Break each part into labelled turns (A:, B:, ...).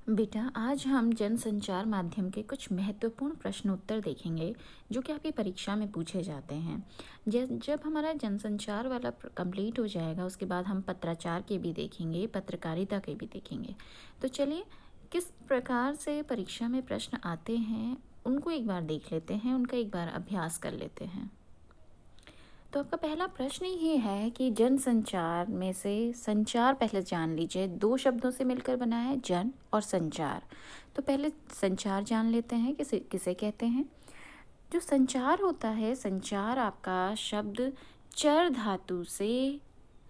A: बेटा, आज हम जनसंचार माध्यम के कुछ महत्वपूर्ण प्रश्न उत्तर देखेंगे जो कि आपकी परीक्षा में पूछे जाते हैं। जब हमारा जनसंचार वाला कंप्लीट हो जाएगा, उसके बाद हम पत्राचार के भी देखेंगे, पत्रकारिता के भी देखेंगे। तो चलिए, किस प्रकार से परीक्षा में प्रश्न आते हैं उनको एक बार देख लेते हैं, उनका एक बार अभ्यास कर लेते हैं। तो आपका पहला प्रश्न ये है कि जनसंचार में से संचार पहले जान लीजिए, दो शब्दों से मिलकर बना है, जन और संचार। तो पहले संचार जान लेते हैं, किसे किसे कहते हैं। जो संचार होता है, संचार आपका शब्द चर धातु से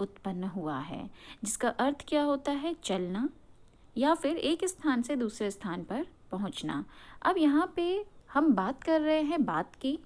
A: उत्पन्न हुआ है, जिसका अर्थ क्या होता है, चलना या फिर एक स्थान से दूसरे स्थान पर पहुंचना। अब यहाँ पे हम बात कर रहे हैं बात की,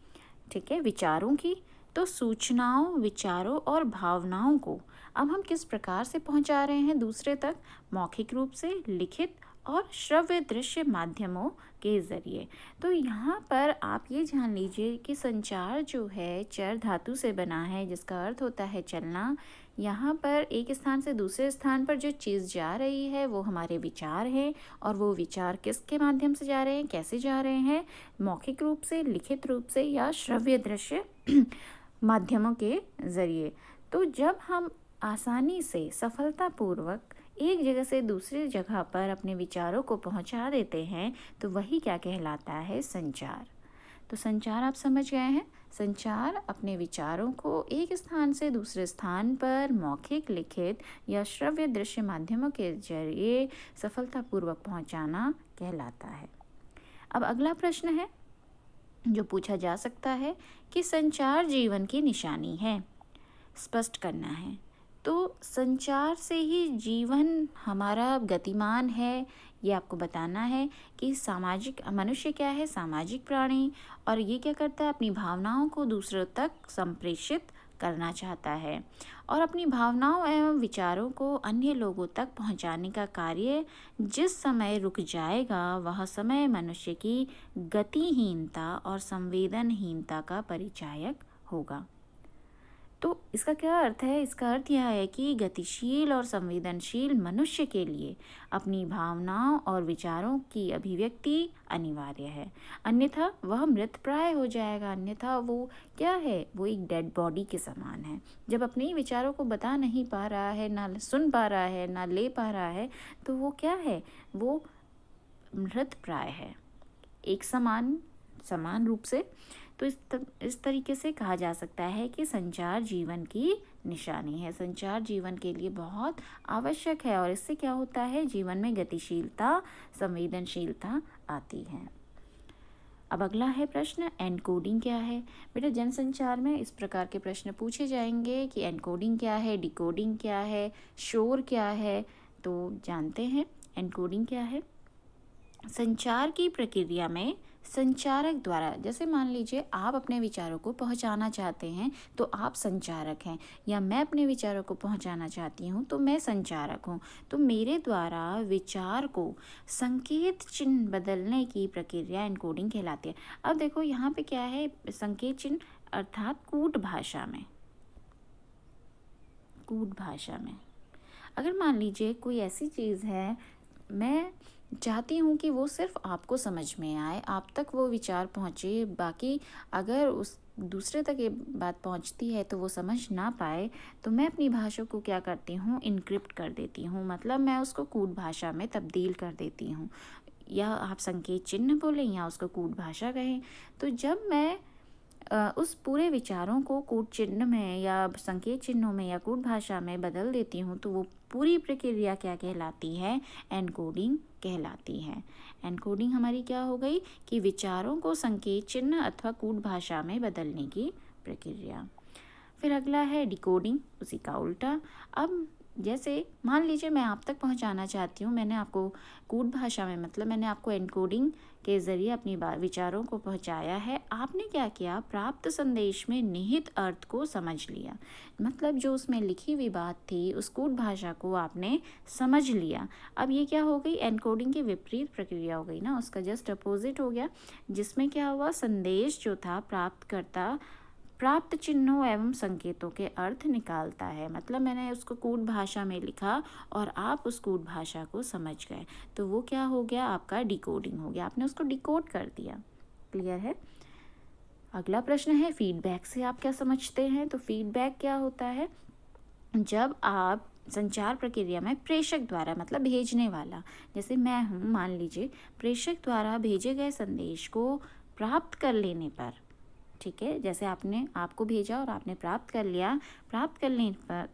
A: ठीक है, विचारों की। तो सूचनाओं, विचारों और भावनाओं को अब हम किस प्रकार से पहुंचा रहे हैं दूसरे तक, मौखिक रूप से, लिखित और श्रव्य दृश्य माध्यमों के ज़रिए। तो यहाँ पर आप ये जान लीजिए कि संचार जो है चर धातु से बना है, जिसका अर्थ होता है चलना। यहाँ पर एक स्थान से दूसरे स्थान पर जो चीज़ जा रही है वो हमारे विचार हैं, और वो विचार किसके माध्यम से जा रहे हैं, कैसे जा रहे हैं, मौखिक रूप से, लिखित रूप से या श्रव्य दृश्य माध्यमों के ज़रिए। तो जब हम आसानी से, सफलतापूर्वक एक जगह से दूसरी जगह पर अपने विचारों को पहुंचा देते हैं, तो वही क्या कहलाता है, संचार। तो संचार आप समझ गए हैं। संचार अपने विचारों को एक स्थान से दूसरे स्थान पर मौखिक, लिखित या श्रव्य दृश्य माध्यमों के जरिए सफलतापूर्वक पहुंचाना कहलाता है। अब अगला प्रश्न है जो पूछा जा सकता है कि संचार जीवन की निशानी है, स्पष्ट करना है। तो संचार से ही जीवन हमारा गतिमान है, ये आपको बताना है कि सामाजिक मनुष्य क्या है, सामाजिक प्राणी, और ये क्या करता है, अपनी भावनाओं को दूसरों तक संप्रेषित करना चाहता है, और अपनी भावनाओं एवं विचारों को अन्य लोगों तक पहुंचाने का कार्य जिस समय रुक जाएगा, वह समय मनुष्य की गतिहीनता और संवेदनहीनता का परिचायक होगा। तो इसका क्या अर्थ है, इसका अर्थ यह है कि गतिशील और संवेदनशील मनुष्य के लिए अपनी भावनाओं और विचारों की अभिव्यक्ति अनिवार्य है, अन्यथा वह मृतप्राय हो जाएगा। अन्यथा वो क्या है, वो एक डेड बॉडी के समान है। जब अपने विचारों को बता नहीं पा रहा है, ना सुन पा रहा है, ना ले पा रहा है, तो वो क्या है, वो मृतप्राय है, एक समान रूप से। तो इस तरीके से कहा जा सकता है कि संचार जीवन की निशानी है, संचार जीवन के लिए बहुत आवश्यक है, और इससे क्या होता है, जीवन में गतिशीलता, संवेदनशीलता आती है। अब अगला है प्रश्न, एनकोडिंग क्या है। बेटा, जनसंचार में इस प्रकार के प्रश्न पूछे जाएंगे कि एनकोडिंग क्या है, डिकोडिंग क्या है, शोर क्या है। तो जानते हैं एनकोडिंग क्या है। संचार की प्रक्रिया में संचारक द्वारा, जैसे मान लीजिए आप अपने विचारों को पहुंचाना चाहते हैं तो आप संचारक हैं, या मैं अपने विचारों को पहुंचाना चाहती हूं तो मैं संचारक हूं। तो मेरे द्वारा विचार को संकेत चिन्ह बदलने की प्रक्रिया एनकोडिंग कहलाती है। अब देखो यहाँ पे क्या है, संकेत चिन्ह अर्थात कूट भाषा में अगर मान लीजिए कोई ऐसी चीज़ है, मैं चाहती हूँ कि वो सिर्फ आपको समझ में आए, आप तक वो विचार पहुँचे, बाकी अगर उस दूसरे तक ये बात पहुँचती है तो वो समझ ना पाए, तो मैं अपनी भाषा को क्या करती हूँ, इनक्रिप्ट कर देती हूँ, मतलब मैं उसको कूट भाषा में तब्दील कर देती हूँ। या आप संकेत चिन्ह बोलें या उसको कूट भाषा कहें। तो जब मैं उस पूरे विचारों को कूट चिन्ह में या संकेत चिन्हों में या कूट भाषा में बदल देती हूँ, तो वो पूरी प्रक्रिया क्या कहलाती है, एनकोडिंग कहलाती है। एनकोडिंग हमारी क्या हो गई कि विचारों को संकेत चिन्ह अथवा कूट भाषा में बदलने की प्रक्रिया। फिर अगला है डिकोडिंग, उसी का उल्टा। अब जैसे मान लीजिए मैं आप तक पहुंचाना चाहती हूँ, मैंने आपको कूट भाषा में, मतलब मैंने आपको एनकोडिंग के ज़रिए अपनी विचारों को पहुंचाया है। आपने क्या किया, प्राप्त संदेश में निहित अर्थ को समझ लिया, मतलब जो उसमें लिखी हुई बात थी उस कूट भाषा को आपने समझ लिया। अब ये क्या हो गई, एनकोडिंग की विपरीत प्रक्रिया हो गई ना, उसका जस्ट अपोजिट हो गया, जिसमें क्या हुआ, संदेश जो था प्राप्तकर्ता प्राप्त चिन्हों एवं संकेतों के अर्थ निकालता है। मतलब मैंने उसको कूट भाषा में लिखा और आप उस कूट भाषा को समझ गए, तो वो क्या हो गया, आपका डिकोडिंग हो गया, आपने उसको डिकोड कर दिया। क्लियर है। अगला प्रश्न है फीडबैक से आप क्या समझते हैं। तो फीडबैक क्या होता है, जब आप संचार प्रक्रिया में प्रेषक द्वारा, मतलब भेजने वाला, जैसे मैं हूँ मान लीजिए, प्रेषक द्वारा भेजे गए संदेश को प्राप्त कर लेने पर, ठीक है, जैसे आपको भेजा और आपने प्राप्त कर लिया, प्राप्त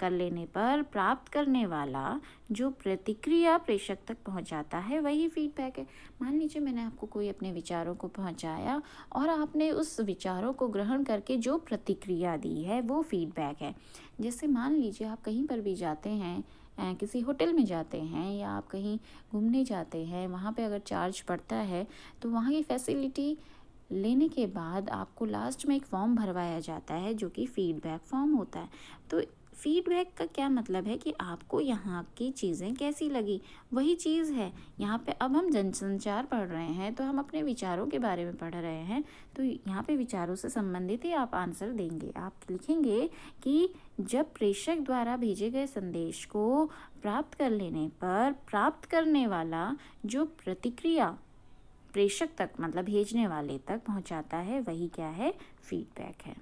A: कर लेने पर प्राप्त करने वाला जो प्रतिक्रिया प्रेषक तक पहुंचाता है वही फीडबैक है। मान लीजिए मैंने आपको कोई अपने विचारों को पहुंचाया और आपने उस विचारों को ग्रहण करके जो प्रतिक्रिया दी है वो फीडबैक है। जैसे मान लीजिए आप कहीं पर भी जाते हैं, किसी होटल में जाते हैं या आप कहीं घूमने जाते हैं, वहाँ पे अगर चार्ज पड़ता है तो वहाँ की फैसिलिटी लेने के बाद आपको लास्ट में एक फॉर्म भरवाया जाता है जो कि फीडबैक फॉर्म होता है। तो फीडबैक का क्या मतलब है कि आपको यहाँ की चीज़ें कैसी लगी, वही चीज़ है यहाँ पे। अब हम जनसंचार पढ़ रहे हैं तो हम अपने विचारों के बारे में पढ़ रहे हैं, तो यहाँ पे विचारों से संबंधित ही आप आंसर देंगे। आप लिखेंगे कि जब प्रेषक द्वारा भेजे गए संदेश को प्राप्त कर लेने पर प्राप्त करने वाला जो प्रतिक्रिया प्रेषक तक, मतलब भेजने वाले तक पहुंचाता है, वही क्या है, फीडबैक है।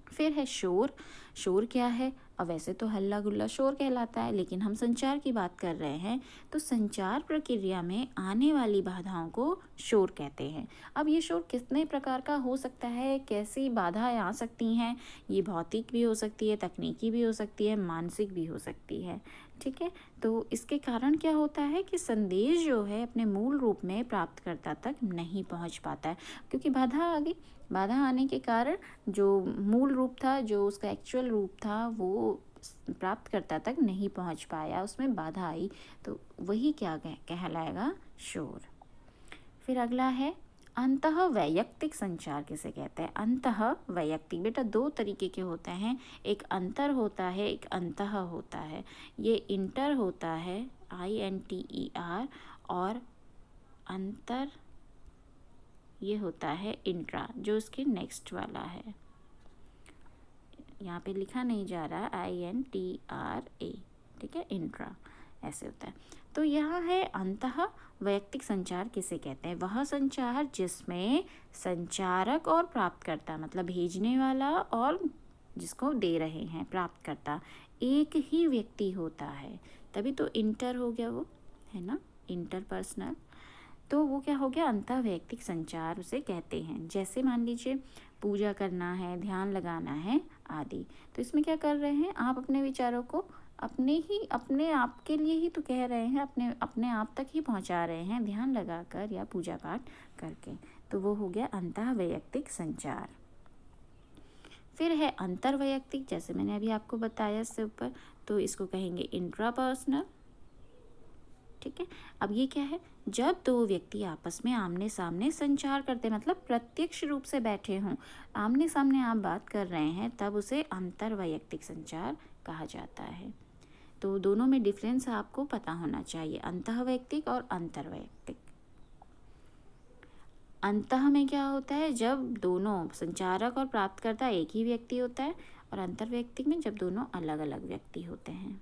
A: फिर है शोर। शोर क्या है, अब वैसे तो हल्ला गुल्ला शोर कहलाता है, लेकिन हम संचार की बात कर रहे हैं तो संचार प्रक्रिया में आने वाली बाधाओं को शोर कहते हैं। अब ये शोर कितने प्रकार का हो सकता है, कैसी बाधाएं आ सकती हैं, ये भौतिक भी हो सकती है, तकनीकी भी हो सकती है, मानसिक भी हो सकती है। ठीक है, तो इसके कारण क्या होता है कि संदेश जो है अपने मूल रूप में प्राप्तकर्ता तक नहीं पहुंच पाता है, क्योंकि बाधा आ गई। बाधा आने के कारण जो मूल रूप था, जो उसका एक्चुअल रूप था, वो प्राप्तकर्ता तक नहीं पहुंच पाया, उसमें बाधा आई, तो वही क्या कहलाएगा, शोर। फिर अगला है अंतः वैयक्तिक संचार किसे कहते हैं। अंतः वैयक्तिक बेटा दो तरीके के होते हैं, एक अंतर होता है, एक अंतः होता है। ये इंटर होता है, INTER, और अंतर ये होता है इंट्रा, जो इसके नेक्स्ट वाला है। यहाँ पे लिखा नहीं जा रहा, INTRA, ठीक है, इंट्रा ऐसे होता है। तो यहाँ है अंतः वैयक्तिक संचार किसे कहते हैं, वह संचार जिसमें संचारक और प्राप्तकर्ता, मतलब भेजने वाला और जिसको दे रहे हैं प्राप्तकर्ता, एक ही व्यक्ति होता है, तभी तो इंटर हो गया वो, है ना, इंटरपर्सनल। तो वो क्या हो गया, अंतः वैयक्तिक संचार उसे कहते हैं। जैसे मान लीजिए पूजा करना है, ध्यान लगाना है आदि, तो इसमें क्या कर रहे हैं, आप अपने विचारों को अपने आप के लिए ही तो कह रहे हैं, अपने आप तक ही पहुंचा रहे हैं ध्यान लगाकर या पूजा पाठ करके, तो वो हो गया अंतः वैयक्तिक संचार। फिर है अंतर्वैयक्तिक, जैसे मैंने अभी आपको बताया इससे ऊपर, तो इसको कहेंगे इंट्रापर्सनल। ठीक है, अब ये क्या है, जब दो व्यक्ति आपस में आमने सामने संचार करते हैं, मतलब प्रत्यक्ष रूप से बैठे हों, आमने सामने आप बात कर रहे हैं, तब उसे अंतर्वैयक्तिक संचार कहा जाता है। तो दोनों में डिफरेंस आपको पता होना चाहिए, अंतःवैयक्तिक और अंतर्वैयक्तिक। अंतः में क्या होता है, जब दोनों संचारक और प्राप्तकर्ता एक ही व्यक्ति होता है, और अंतर्वैयक्तिक में जब दोनों अलग अलग व्यक्ति होते हैं।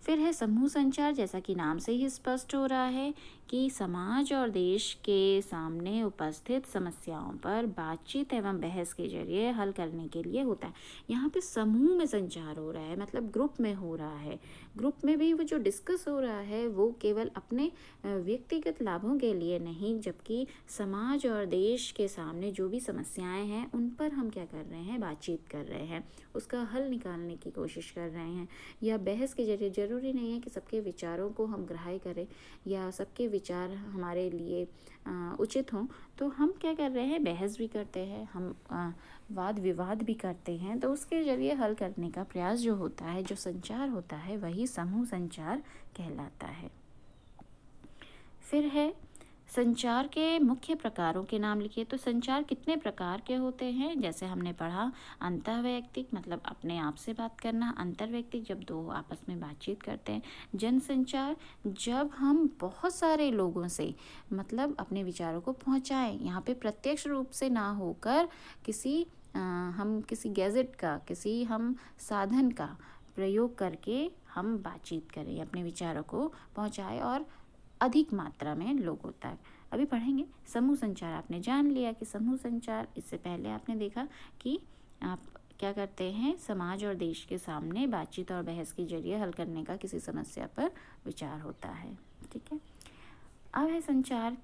A: फिर है समूह संचार, जैसा कि नाम से ही स्पष्ट हो रहा है कि समाज और देश के सामने उपस्थित समस्याओं पर बातचीत एवं बहस के जरिए हल करने के लिए होता है। यहाँ पे समूह में संचार हो रहा है, मतलब ग्रुप में हो रहा है। ग्रुप में भी वो जो डिस्कस हो रहा है वो केवल अपने व्यक्तिगत लाभों के लिए नहीं, जबकि समाज और देश के सामने जो भी समस्याएं हैं उन पर हम क्या कर रहे हैं, बातचीत कर रहे हैं, उसका हल निकालने की कोशिश कर रहे हैं। या बहस के जरिए, ज़रूरी नहीं है कि सबके विचारों को हम ग्राह्य करें या सबके विचार हमारे लिए उचित हों, तो हम क्या कर रहे हैं, बहस भी करते हैं, हम वाद विवाद भी करते हैं, तो उसके जरिए हल करने का प्रयास जो होता है, जो संचार होता है, वही समूह संचार कहलाता है। फिर है संचार के मुख्य प्रकारों के नाम लिखिए। तो संचार कितने प्रकार के होते हैं, जैसे हमने पढ़ा, अंतःवैयक्तिक मतलब अपने आप से बात करना, अंतर्वैयक्तिक जब दो आपस में बातचीत करते हैं, जनसंचार जब हम बहुत सारे लोगों से मतलब अपने विचारों को पहुंचाएं, यहाँ पे प्रत्यक्ष रूप से ना होकर किसी हम किसी गैजेट का, किसी हम साधन का प्रयोग करके हम बातचीत करें, अपने विचारों को पहुंचाएं और अधिक मात्रा में लोगों तक। अभी पढ़ेंगे समूह संचार। आपने जान लिया कि समूह संचार, इससे पहले आपने देखा कि आप क्या करते हैं, समाज और देश के सामने बातचीत और बहस के जरिए हल करने का किसी समस्या पर विचार होता है। ठीक है, अब है संचार,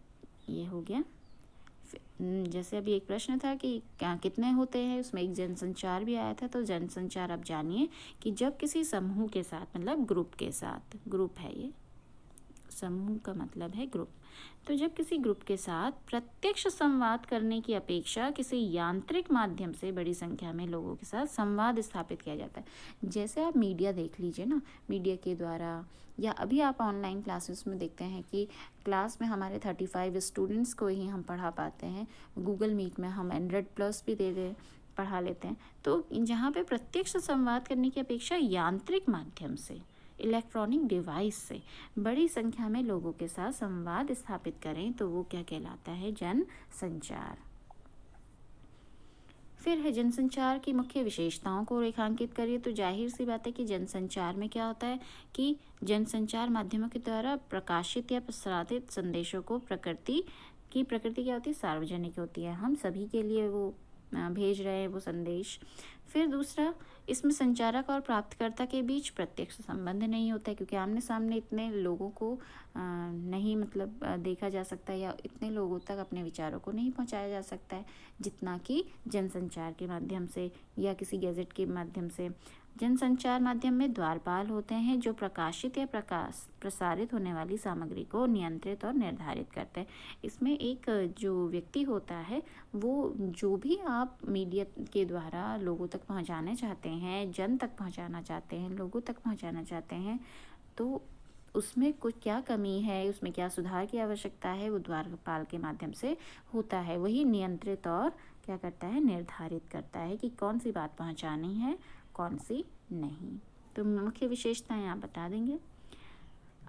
A: ये हो गया। जैसे अभी एक प्रश्न था कि क्या कितने होते हैं, उसमें एक जनसंचार भी आया था। तो जनसंचार आप जानिए कि जब किसी समूह के साथ, मतलब ग्रुप के साथ, ग्रुप है ये, समूह का मतलब है ग्रुप, तो जब किसी ग्रुप के साथ प्रत्यक्ष संवाद करने की अपेक्षा किसी यांत्रिक माध्यम से बड़ी संख्या में लोगों के साथ संवाद स्थापित किया जाता है। जैसे आप मीडिया देख लीजिए ना, मीडिया के द्वारा, या अभी आप ऑनलाइन क्लासेस में देखते हैं कि क्लास में हमारे 35 स्टूडेंट्स को ही हम पढ़ा पाते हैं। गूगल मीट में हम 100+ भी दे दे पढ़ा लेते हैं। तो जहाँ पे प्रत्यक्ष संवाद करने की अपेक्षा यांत्रिक माध्यम से, इलेक्ट्रॉनिक डिवाइस से बड़ी संख्या में लोगों के साथ संवाद स्थापित करें तो वो क्या कहलाता है, जन संचार। फिर है जनसंचार की मुख्य विशेषताओं को रेखांकित करिए। तो जाहिर सी बात है कि जनसंचार में क्या होता है कि जनसंचार माध्यमों के द्वारा प्रकाशित या प्रसारित संदेशों को प्रकृति क्या होती है, सार्वजनिक होती है। हम सभी के लिए वो भेज रहे हैं वो संदेश। फिर दूसरा, इसमें संचारक और प्राप्तकर्ता के बीच प्रत्यक्ष संबंध नहीं होता है, क्योंकि आमने सामने इतने लोगों को नहीं देखा जा सकता, या इतने लोगों तक अपने विचारों को नहीं पहुंचाया जा सकता है जितना कि जनसंचार के माध्यम से या किसी गैजेट के माध्यम से। जनसंचार माध्यम में द्वारपाल होते हैं जो प्रकाशित या प्रसारित होने वाली सामग्री को नियंत्रित और निर्धारित करते हैं। इसमें एक जो व्यक्ति होता है वो जो भी आप मीडिया के द्वारा लोगों तक पहुंचाना चाहते हैं, जन तक पहुंचाना चाहते हैं, लोगों तक पहुंचाना चाहते हैं, तो उसमें कुछ क्या कमी है, उसमें क्या सुधार की आवश्यकता है, वो द्वारपाल के माध्यम से होता है। वही नियंत्रित और क्या करता है, निर्धारित करता है कि कौन सी बात पहुंचानी है, कौन सी नहीं। तो मुख्य विशेषताएं आप बता देंगे।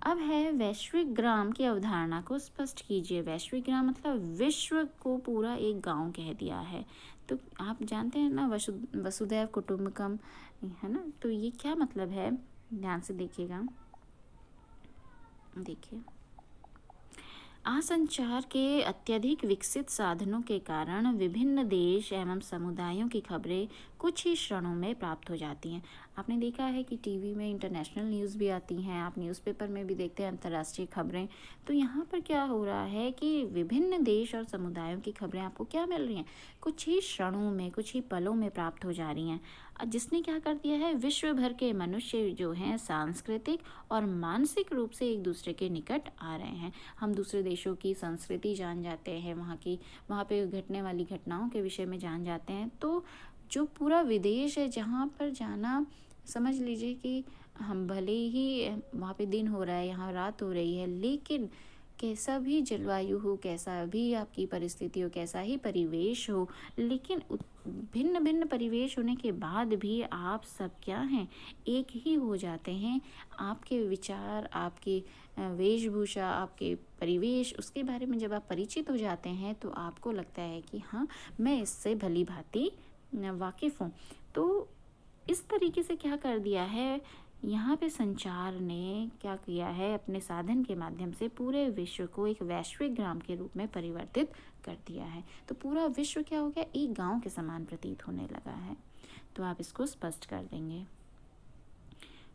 A: अब है वैश्विक ग्राम की अवधारणा को स्पष्ट कीजिए। वैश्विक ग्राम मतलब विश्व को पूरा एक गांव कह दिया है। तो आप जानते हैं ना, वसुधैव कुटुंबकम है ना, तो ये क्या मतलब है, ध्यान से देखिएगा। देखिए, आसंचार के अत्यधिक विकसित साधनों के कारण विभिन्न देश एवं समुदायों की खबरें कुछ ही क्षणों में प्राप्त हो जाती हैं। आपने देखा है कि टीवी में इंटरनेशनल न्यूज़ भी आती हैं, आप न्यूज़पेपर में भी देखते हैं अंतर्राष्ट्रीय खबरें। तो यहाँ पर क्या हो रहा है कि विभिन्न देश और समुदायों की खबरें आपको क्या मिल रही हैं, कुछ ही क्षणों में, कुछ ही पलों में प्राप्त हो जा रही हैं, जिसने क्या कर दिया है, विश्व भर के मनुष्य जो हैं सांस्कृतिक और मानसिक रूप से एक दूसरे के निकट आ रहे हैं। हम दूसरे देशों की संस्कृति जान जाते हैं, वहाँ पे घटने वाली घटनाओं के विषय में जान जाते हैं। तो जो पूरा विदेश है जहाँ पर जाना, समझ लीजिए कि हम भले ही वहाँ पे दिन हो रहा है, यहाँ रात हो रही है, लेकिन कैसा भी जलवायु हो, कैसा भी आपकी परिस्थिति हो, कैसा ही परिवेश हो, लेकिन भिन्न भिन्न परिवेश होने के बाद भी आप सब क्या हैं, एक ही हो जाते हैं। आपके विचार, आपकी वेशभूषा, आपके परिवेश, उसके बारे में जब आप परिचित हो जाते हैं तो आपको लगता है कि हाँ, मैं इससे भली भांति वाकिफ़ हूँ। तो इस तरीके से क्या कर दिया है, यहाँ पे संचार ने क्या किया है, अपने साधन के माध्यम से पूरे विश्व को एक वैश्विक ग्राम के रूप में परिवर्तित कर दिया है। तो पूरा विश्व क्या हो गया, एक गांव के समान प्रतीत होने लगा है। तो आप इसको स्पष्ट कर देंगे।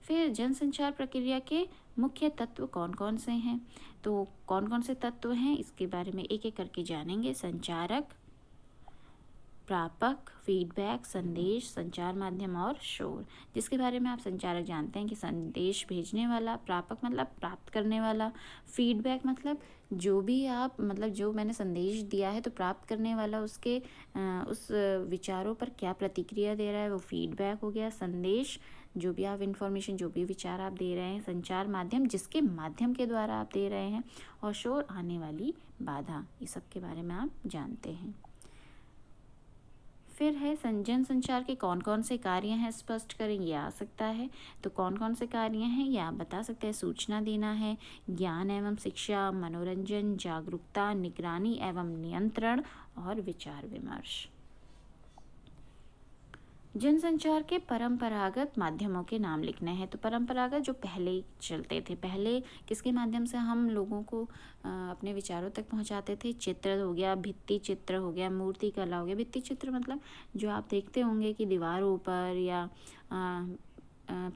A: फिर जनसंचार प्रक्रिया के मुख्य तत्व कौन कौन से हैं, तो कौन कौन से तत्व हैं इसके बारे में एक एक करके जानेंगे। संचारक, प्रापक, फीडबैक, संदेश, संचार माध्यम और शोर। जिसके बारे में आप संचारक जानते हैं कि संदेश भेजने वाला, प्रापक मतलब प्राप्त करने वाला, फीडबैक मतलब जो भी आप, मतलब जो मैंने संदेश दिया है तो प्राप्त करने वाला उसके उस विचारों पर क्या प्रतिक्रिया दे रहा है, वो फीडबैक हो गया। संदेश, जो भी आप इन्फॉर्मेशन, जो भी विचार आप दे रहे हैं। संचार माध्यम, जिसके माध्यम के द्वारा आप दे रहे हैं। और शोर, आने वाली बाधा। ये सब के बारे में आप जानते हैं। फिर है जन संचार के कौन कौन से कार्य हैं, स्पष्ट करें, ये आ सकता है। तो कौन कौन से कार्य हैं ये आप बता सकते हैं। सूचना देना है, ज्ञान एवं शिक्षा, मनोरंजन, जागरूकता, निगरानी एवं नियंत्रण और विचार विमर्श। जनसंचार के परंपरागत माध्यमों के नाम लिखने हैं। तो परंपरागत जो पहले चलते थे, पहले किसके माध्यम से हम लोगों को अपने विचारों तक पहुंचाते थे? चित्र हो गया, भित्ति चित्र हो गया, मूर्ति कला हो गया। भित्ति चित्र मतलब जो आप देखते होंगे कि दीवारों पर या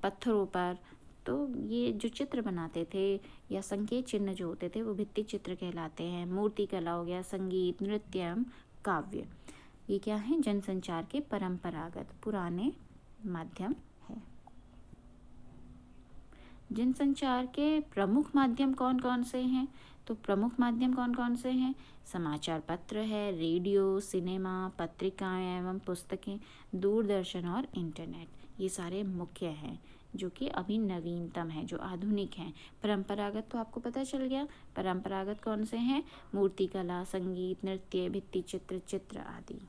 A: पत्थरों पर, तो ये जो चित्र बनाते थे या संकेत चिन्ह जो होते थे वो भित्ति चित्र कहलाते हैं। मूर्ति कला हो गया, संगीत, नृत्य एवं काव्य, ये क्या है? जनसंचार के परंपरागत पुराने माध्यम है। जनसंचार के प्रमुख माध्यम कौन कौन से हैं? तो प्रमुख माध्यम कौन कौन से हैं? समाचार पत्र है, रेडियो, सिनेमा, पत्रिकाएं एवं पुस्तकें, दूरदर्शन और इंटरनेट। ये सारे मुख्य हैं जो कि अभी नवीनतम है, जो आधुनिक हैं। परंपरागत तो आपको पता चल गया। परंपरागत कौन से हैं? मूर्तिकला, संगीत, नृत्य, भित्ति चित्र, चित्र आदि।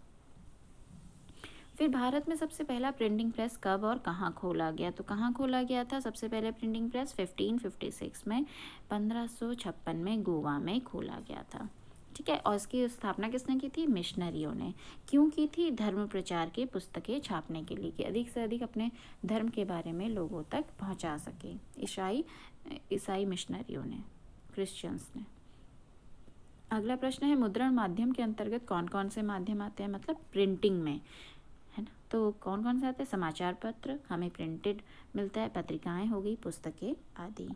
A: फिर भारत में सबसे पहला प्रिंटिंग प्रेस कब और कहाँ खोला गया? तो कहाँ खोला गया था सबसे पहले प्रिंटिंग प्रेस? 1556 में, 1556 में गोवा में खोला गया था। ठीक है। और इसकी स्थापना किसने की थी? मिशनरियों ने। क्यों की थी? धर्म प्रचार की पुस्तकें छापने के लिए, कि अधिक से अधिक अपने धर्म के बारे में लोगों तक पहुंचा सके ईसाई मिशनरियों ने, क्रिश्चियंस ने। अगला प्रश्न है, मुद्रण माध्यम के अंतर्गत कौन कौन से माध्यम आते हैं? मतलब प्रिंटिंग में, है ना। तो कौन कौन से आते हैं? समाचार पत्र, हमें प्रिंटेड मिलता है, पत्रिकाएं हो गई, पुस्तकें आदि।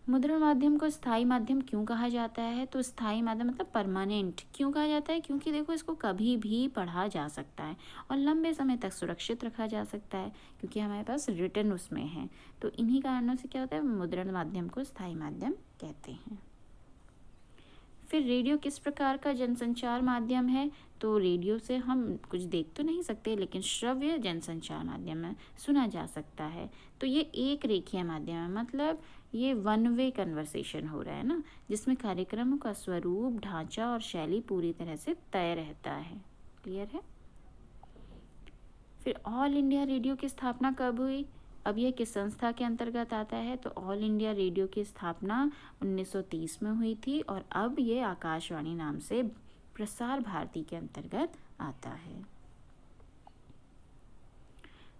A: मुद्रण माध्यम को स्थायी माध्यम क्यों कहा जाता है? तो स्थायी माध्यम मतलब परमानेंट क्यों कहा जाता है? क्योंकि देखो, इसको कभी भी पढ़ा जा सकता है और लंबे समय तक सुरक्षित रखा जा सकता है, क्योंकि हमारे पास रिटर्न उसमें है। तो इन्हीं कारणों से क्या होता है, मुद्रण माध्यम को स्थायी माध्यम कहते हैं। फिर रेडियो किस प्रकार का जनसंचार माध्यम है? तो रेडियो से हम कुछ देख तो नहीं सकते, लेकिन श्रव्य जनसंचार माध्यम है, सुना जा सकता है। तो ये एक रेखीय माध्यम है, मतलब ये वन वे कन्वर्सेशन हो रहा है ना, जिसमें कार्यक्रमों का स्वरूप, ढांचा और शैली पूरी तरह से तय रहता है। क्लियर है? फिर ऑल इंडिया रेडियो की स्थापना कब हुई? अब यह किस संस्था के अंतर्गत आता है? तो ऑल इंडिया रेडियो की स्थापना 1930 में हुई थी और अब ये आकाशवाणी नाम से प्रसार भारती के अंतर्गत आता है।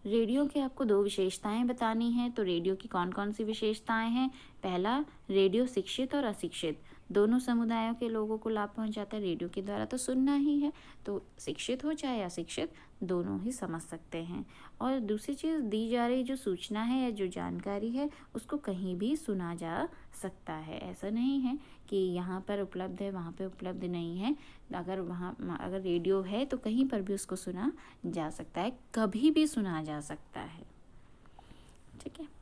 A: रेडियो की आपको 2 विशेषताएं बतानी है। तो रेडियो की कौन कौन सी विशेषताएं हैं? पहला, रेडियो शिक्षित और अशिक्षित दोनों समुदायों के लोगों को लाभ पहुंचाता है। रेडियो के द्वारा तो सुनना ही है, तो शिक्षित हो चाहे अशिक्षित, दोनों ही समझ सकते हैं। और दूसरी चीज़, दी जा रही जो सूचना है या जो जानकारी है, उसको कहीं भी सुना जा सकता है। ऐसा नहीं है कि यहाँ पर उपलब्ध है, वहाँ पे उपलब्ध नहीं है। अगर रेडियो है तो कहीं पर भी उसको सुना जा सकता है, कभी भी सुना जा सकता है। ठीक है।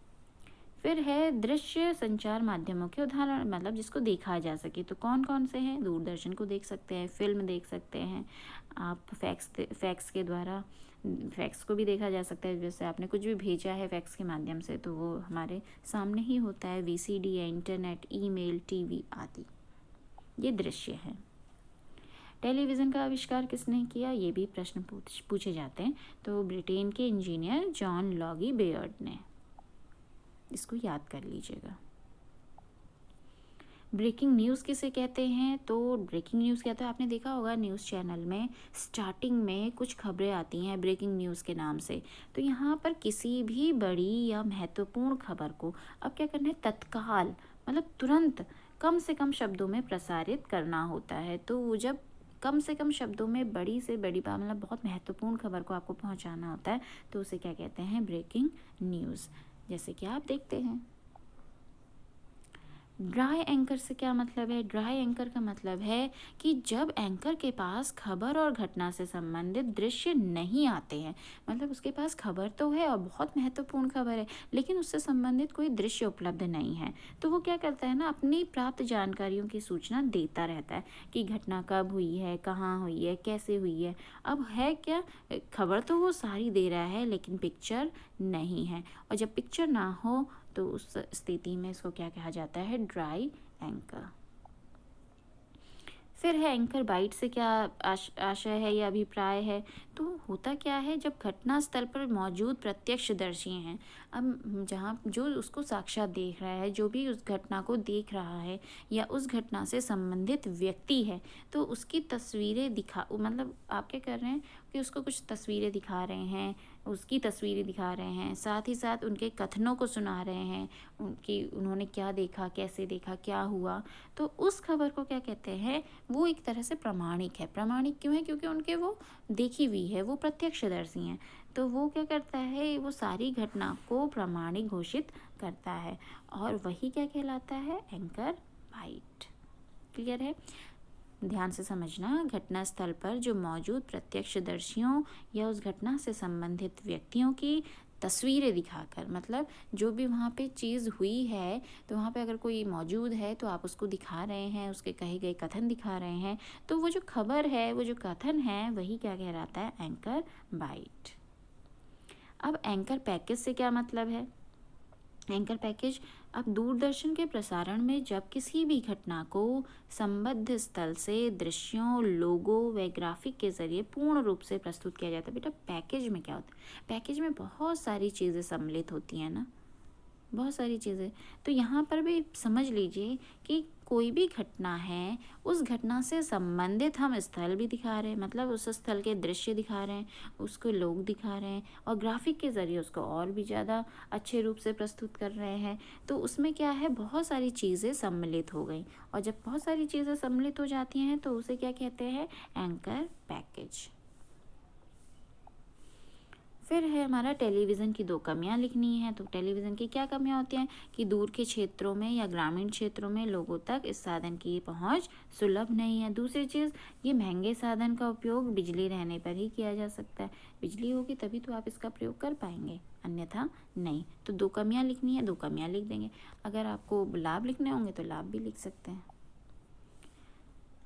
A: फिर है दृश्य संचार माध्यमों के उदाहरण, मतलब जिसको देखा जा सके। तो कौन कौन से हैं? दूरदर्शन को देख सकते हैं, फिल्म देख सकते हैं आप, फैक्स के द्वारा फैक्स को भी देखा जा सकता है। जैसे आपने कुछ भी भेजा है फैक्स के माध्यम से, तो वो हमारे सामने ही होता है। VCD है, इंटरनेट, ईमेल, टीवी आदि, ये दृश्य है। टेलीविज़न का आविष्कार किसने किया? ये भी प्रश्न पूछे जाते हैं। तो ब्रिटेन के इंजीनियर जॉन लॉगी बेयर्ड ने। इसको याद कर लीजिएगा। ब्रेकिंग न्यूज़ किसे कहते हैं? तो ब्रेकिंग न्यूज़ क्या था, आपने देखा होगा न्यूज़ चैनल में स्टार्टिंग में कुछ खबरें आती हैं ब्रेकिंग न्यूज़ के नाम से। तो यहाँ पर किसी भी बड़ी या महत्वपूर्ण खबर को अब क्या करना है? तत्काल, मतलब तुरंत, कम से कम शब्दों में प्रसारित करना होता है। तो जब कम से कम शब्दों में बड़ी से बड़ी बात, मतलब बहुत महत्वपूर्ण खबर को आपको पहुँचाना होता है, तो उसे क्या कहते हैं? Breaking news. जैसे कि आप देखते हैं। ड्राई एंकर से क्या मतलब है? ड्राई एंकर का मतलब है कि जब एंकर के पास खबर और घटना से संबंधित दृश्य नहीं आते हैं, मतलब उसके पास खबर तो है और बहुत महत्वपूर्ण खबर है, लेकिन उससे संबंधित कोई दृश्य उपलब्ध नहीं है, तो वो क्या करता है ना, अपनी प्राप्त जानकारियों की सूचना देता रहता है कि घटना कब हुई है, कहाँ हुई है, कैसे हुई है। अब है क्या, खबर तो वो सारी दे रहा है, लेकिन पिक्चर नहीं है। और जब पिक्चर ना हो तो उस स्थिति में इसको क्या कहा जाता है? Dry anchor. फिर है एंकर बाइट से क्या आशय है या अभिप्राय है। तो होता क्या है, जब घटना स्थल पर मौजूद प्रत्यक्षदर्शी हैं, अब जहाँ जो उसको साक्षात देख रहा है, जो भी उस घटना को देख रहा है या उस घटना से संबंधित व्यक्ति है, तो उसकी तस्वीरें दिखा, मतलब आप क्या कर रहे हैं कि उसको कुछ तस्वीरें दिखा रहे हैं, उसकी तस्वीरें दिखा रहे हैं, साथ ही साथ उनके कथनों को सुना रहे हैं, उनकी उन्होंने क्या देखा, कैसे देखा, क्या हुआ। तो उस खबर को क्या कहते हैं, वो एक तरह से प्रामाणिक है। प्रामाणिक क्यों है? क्योंकि उनके वो देखी हुई है, वो प्रत्यक्षदर्शी हैं। तो वो क्या करता है, वो सारी घटना को प्रामाणिक घोषित करता है, और वही क्या कहलाता है, एंकर बाइट। क्लियर है? ध्यान से समझना, घटना स्थल पर जो मौजूद प्रत्यक्षदर्शियों या उस घटना से संबंधित व्यक्तियों की तस्वीरें दिखाकर, मतलब जो भी वहाँ पे चीज़ हुई है, तो वहाँ पे अगर कोई मौजूद है तो आप उसको दिखा रहे हैं, उसके कहे गए कथन दिखा रहे हैं, तो वो जो खबर है, वो जो कथन है, वही क्या कहलाता है, एंकर बाइट। अब एंकर पैकेज से क्या मतलब है? एंकर पैकेज, अब दूरदर्शन के प्रसारण में जब किसी भी घटना को संबद्ध स्थल से दृश्यों, लोगो व ग्राफिक के जरिए पूर्ण रूप से प्रस्तुत किया जाता है। बेटा पैकेज में क्या होता है? पैकेज में बहुत सारी चीज़ें सम्मिलित होती हैं ना, बहुत सारी चीज़ें। तो यहाँ पर भी समझ लीजिए कि कोई भी घटना है, उस घटना से संबंधित हम स्थल भी दिखा रहे हैं, मतलब उस स्थल के दृश्य दिखा रहे हैं, उसको लोग दिखा रहे हैं, और ग्राफिक के ज़रिए उसको और भी ज़्यादा अच्छे रूप से प्रस्तुत कर रहे हैं। तो उसमें क्या है, बहुत सारी चीज़ें सम्मिलित हो गई, और जब बहुत सारी चीज़ें सम्मिलित हो जाती हैं तो उसे क्या कहते हैं, एंकर पैकेज। फिर है हमारा टेलीविज़न की 2 कमियां लिखनी है। तो टेलीविज़न की क्या कमियां होती हैं कि दूर के क्षेत्रों में या ग्रामीण क्षेत्रों में लोगों तक इस साधन की पहुंच सुलभ नहीं है। दूसरी चीज़, ये महंगे साधन का उपयोग बिजली रहने पर ही किया जा सकता है। बिजली होगी तभी तो आप इसका प्रयोग कर पाएंगे, अन्यथा नहीं। तो 2 कमियां लिखनी है, 2 कमियां लिख देंगे। अगर आपको लाभ लिखने होंगे तो लाभ भी लिख सकते हैं।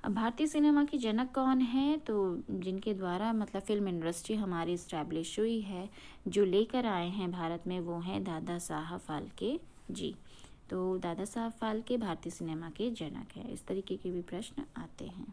A: अब भारतीय सिनेमा की जनक कौन है? तो जिनके द्वारा मतलब फिल्म इंडस्ट्री हमारी इस्टेब्लिश हुई है, जो लेकर आए हैं भारत में, वो हैं दादा साहब फाल्के जी। तो दादा साहब फाल्के भारतीय सिनेमा के जनक है। इस तरीके के भी प्रश्न आते हैं।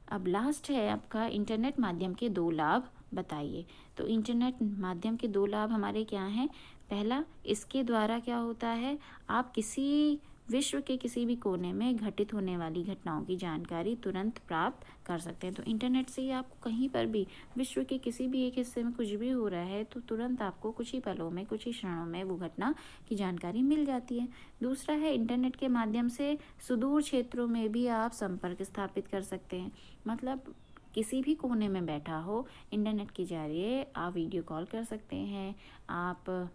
A: अब लास्ट है आपका, इंटरनेट माध्यम के 2 लाभ बताइए। तो इंटरनेट माध्यम के 2 लाभ हमारे क्या हैं? पहला, इसके द्वारा क्या होता है, आप किसी विश्व के किसी भी कोने में घटित होने वाली घटनाओं की जानकारी तुरंत प्राप्त कर सकते हैं। तो इंटरनेट से ही आपको कहीं पर भी विश्व के किसी भी एक हिस्से में कुछ भी हो रहा है, तो तुरंत आपको कुछ ही पलों में, कुछ ही क्षणों में वो घटना की जानकारी मिल जाती है। दूसरा है, इंटरनेट के माध्यम से सुदूर क्षेत्रों में भी आप संपर्क स्थापित कर सकते हैं। मतलब किसी भी कोने में बैठा हो, इंटरनेट के जरिए आप वीडियो कॉल कर सकते हैं, आप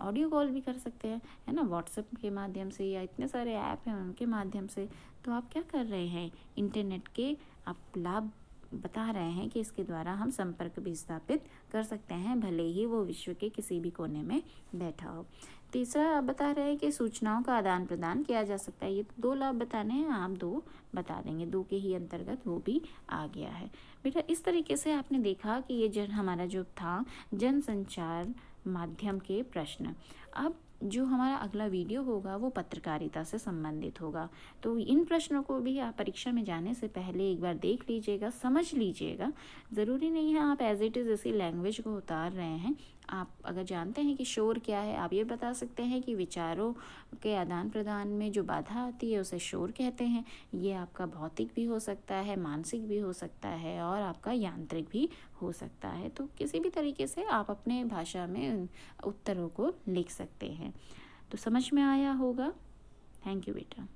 A: ऑडियो कॉल भी कर सकते हैं, है ना, व्हाट्सएप के माध्यम से, या इतने सारे ऐप हैं उनके माध्यम से। तो आप क्या कर रहे हैं, इंटरनेट के आप लाभ बता रहे हैं कि इसके द्वारा हम संपर्क भी स्थापित कर सकते हैं, भले ही वो विश्व के किसी भी कोने में बैठा हो। तीसरा आप बता रहे हैं कि सूचनाओं का आदान प्रदान किया जा सकता है। ये 2 लाभ बताने हैं, आप 2 बता देंगे, 2 के ही अंतर्गत वो भी आ गया है। बेटा इस तरीके से आपने देखा कि ये हमारा जो था जनसंचार माध्यम के प्रश्न। अब जो हमारा अगला वीडियो होगा वो पत्रकारिता से संबंधित होगा। तो इन प्रश्नों को भी आप परीक्षा में जाने से पहले एक बार देख लीजिएगा, समझ लीजिएगा। ज़रूरी नहीं है आप एज इट इज़ इसी लैंग्वेज को उतार रहे हैं। आप अगर जानते हैं कि शोर क्या है, आप ये बता सकते हैं कि विचारों के आदान प्रदान में जो बाधा आती है उसे शोर कहते हैं। ये आपका भौतिक भी हो सकता है, मानसिक भी हो सकता है, और आपका यांत्रिक भी हो सकता है। तो किसी भी तरीके से आप अपने भाषा में उत्तरों को लिख सकते हैं। तो समझ में आया होगा। थैंक यू बेटा।